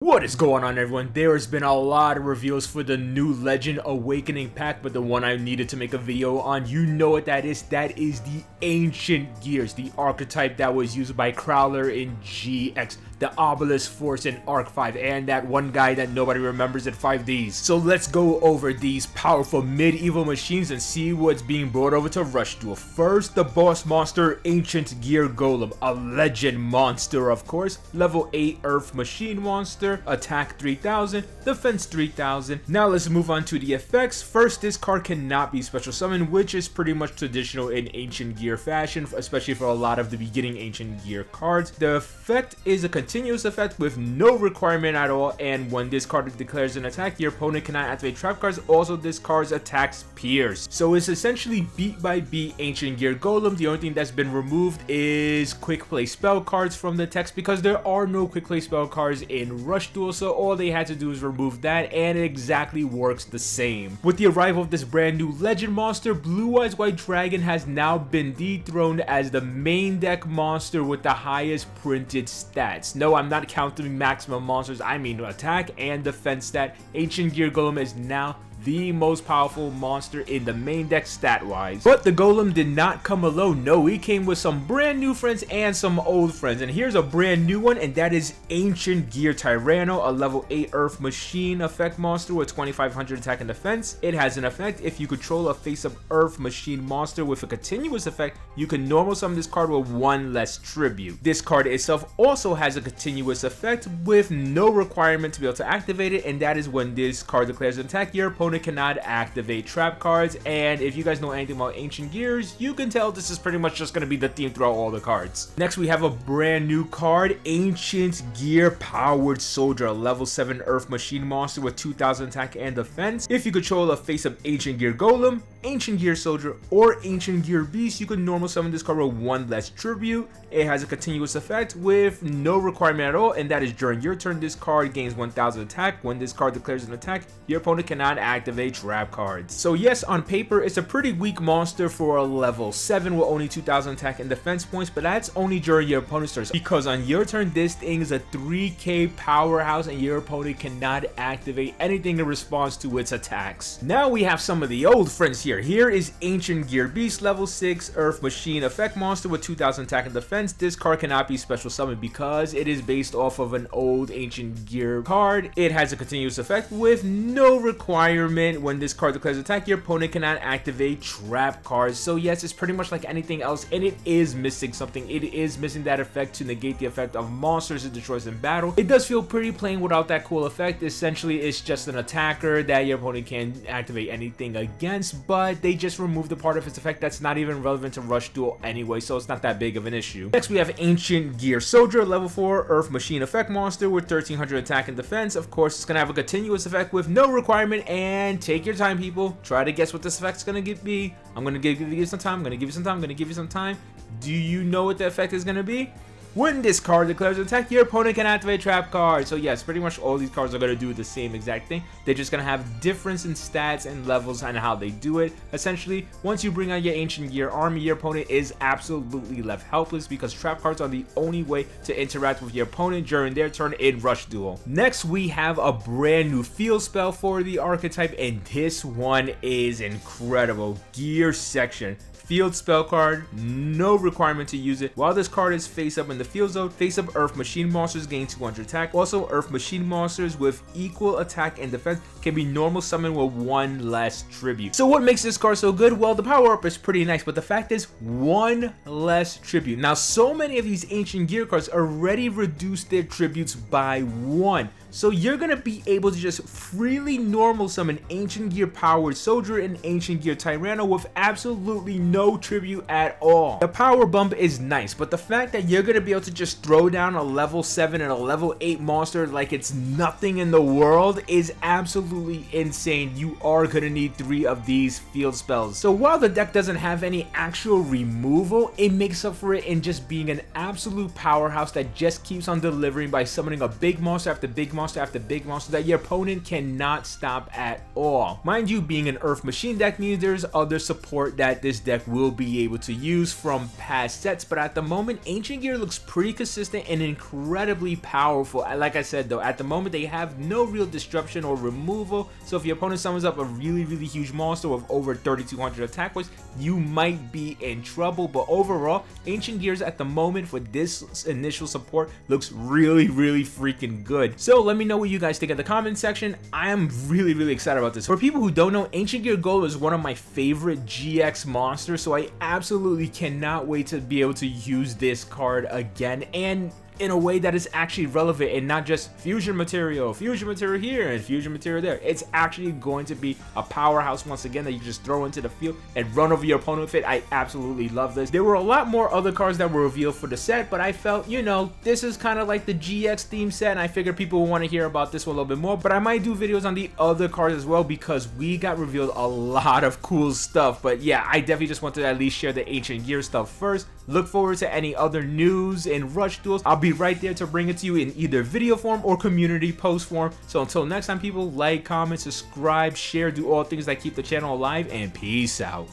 What is going on, everyone? There has been a lot of reveals for the new Legend Awakening pack, but the one I needed to make a video on, you know what that is. That is the Ancient Gears, the archetype that was used by Crowler in GX, the Obelisk Force in Arc 5, and that one guy that nobody remembers at 5Ds. So let's go over these powerful medieval machines and see what's being brought over to Rush Duel. First, the boss monster, Ancient Gear Golem, a legend monster of course, level 8 Earth machine monster, attack 3000, defense 3000. Now let's move on to the effects. First, this card cannot be special summoned, which is pretty much traditional in Ancient Gear fashion, especially for a lot of the beginning Ancient Gear cards. The effect is a continuous effect with no requirement at all, and when this card declares an attack, your opponent cannot activate trap cards. Also, this card's attacks pierce. So it's essentially beat by beat Ancient Gear Golem. The only thing that's been removed is quick play spell cards from the text, because there are no quick play spell cards in Rush Duel, so all they had to do is remove that, and it exactly works the same. With the arrival of this brand new legend monster, Blue Eyes White Dragon has now been dethroned as the main deck monster with the highest printed stats. No, I'm not counting maximum monsters, I mean attack and defense stat. Ancient Gear Golem is now the most powerful monster in the main deck stat wise. But the Golem did not come alone. No, he came with some brand new friends and some old friends, and here's a brand new one, and that is Ancient Gear Tyranno, a level 8 Earth machine effect monster with 2500 attack and defense. It has an effect: if you control a face-up Earth machine monster with a continuous effect, you can normal summon this card with 1 less tribute. This card itself also has a continuous effect with no requirement to be able to activate it, and that is when this card declares an attack, your opponent cannot activate trap cards. And if you guys know anything about Ancient Gears, you can tell this is pretty much just going to be the theme throughout all the cards. Next, we have a brand new card, Ancient Gear Powered Soldier, a level 7 Earth machine monster with 2000 attack and defense. If you control a face-up Ancient Gear Golem, Ancient Gear Soldier, or Ancient Gear Beast, you can normal summon this card with 1 less tribute. It has a continuous effect with no requirement at all, and that is during your turn, this card gains 1000 attack. When this card declares an attack, your opponent cannot activate trap cards. So yes, on paper, it's a pretty weak monster for a level 7 with only 2000 attack and defense points, but that's only during your opponent's turn, because on your turn, this thing is a 3k powerhouse, and your opponent cannot activate anything in response to its attacks. Now we have some of the old friends here. Here is Ancient Gear Beast, level 6 Earth machine effect monster with 2000 attack and defense. This card cannot be special summoned because it is based off of an old Ancient Gear card. It has a continuous effect with no requirement. When this card declares attack, your opponent cannot activate trap cards. So yes, it's pretty much like anything else, and it is missing something. It is missing that effect to negate the effect of monsters it destroys in battle. It does feel pretty plain without that cool effect. Essentially, it's just an attacker that your opponent can activate anything against, but they just removed the part of its effect that's not even relevant to Rush Duel anyway, so it's not that big of an issue. Next, we have Ancient Gear Soldier, level 4 Earth machine effect monster with 1300 attack and defense. Of course, it's gonna have a continuous effect with no requirement, and take your time, people. Try to guess what this effect's gonna be. I'm gonna give you some time. I'm gonna give you some time. I'm gonna give you some time. Do you know what the effect is gonna be? When this card declares an attack, your opponent can activate trap cards. So yes, pretty much all these cards are going to do the same exact thing. They're just going to have difference in stats and levels and how they do it. Essentially, once you bring out your Ancient Gear army, your opponent is absolutely left helpless, because trap cards are the only way to interact with your opponent during their turn in Rush Duel. Next, we have a brand new field spell for the archetype, and this one is incredible. Gear Section. Field spell card, no requirement to use it. While this card is face up in the field zone, face up Earth machine monsters gain 200 attack. Also, Earth machine monsters with equal attack and defense can be normal summoned with 1 less tribute. So what makes this card so good? Well, the power up is pretty nice, but the fact is 1 less tribute. Now, so many of these Ancient Gear cards already reduce their tributes by 1. So you're going to be able to just freely normal summon Ancient Gear Powered Soldier and Ancient Gear Tyranno with absolutely no tribute at all. The power bump is nice, but the fact that you're going to be able to just throw down a level 7 and a level 8 monster like it's nothing in the world is absolutely insane. You are going to need 3 of these field spells. So while the deck doesn't have any actual removal, it makes up for it in just being an absolute powerhouse that just keeps on delivering by summoning a big monster after big monster after big monster that your opponent cannot stop at all. Mind you, being an Earth machine deck means there's other support that this deck will be able to use from past sets, but at the moment, Ancient Gear looks pretty consistent and incredibly powerful. Like I said though, at the moment they have no real disruption or removal, so if your opponent summons up a really huge monster with over 3200 attack points, you might be in trouble. But overall, Ancient Gears at the moment for this initial support looks really freaking good. So let me know what you guys think in the comment section. I am really excited about this. For people who don't know, Ancient Gear Gold is one of my favorite GX monsters, so I absolutely cannot wait to be able to use this card again, and in a way that is actually relevant and not just fusion material here and fusion material there. It's actually going to be a powerhouse once again that you just throw into the field and run over your opponent with it. I absolutely love this. There were a lot more other cards that were revealed for the set, but I felt, you know, this is kind of like the GX theme set, and I figured people would want to hear about this one a little bit more. But I might do videos on the other cards as well, because we got revealed a lot of cool stuff. But yeah, I definitely just wanted to at least share the Ancient Gear stuff first. Look forward to any other news and Rush Duels. I'll be right there to bring it to you in either video form or community post form. So until next time, people, like, comment, subscribe, share, do all things that keep the channel alive, and peace out.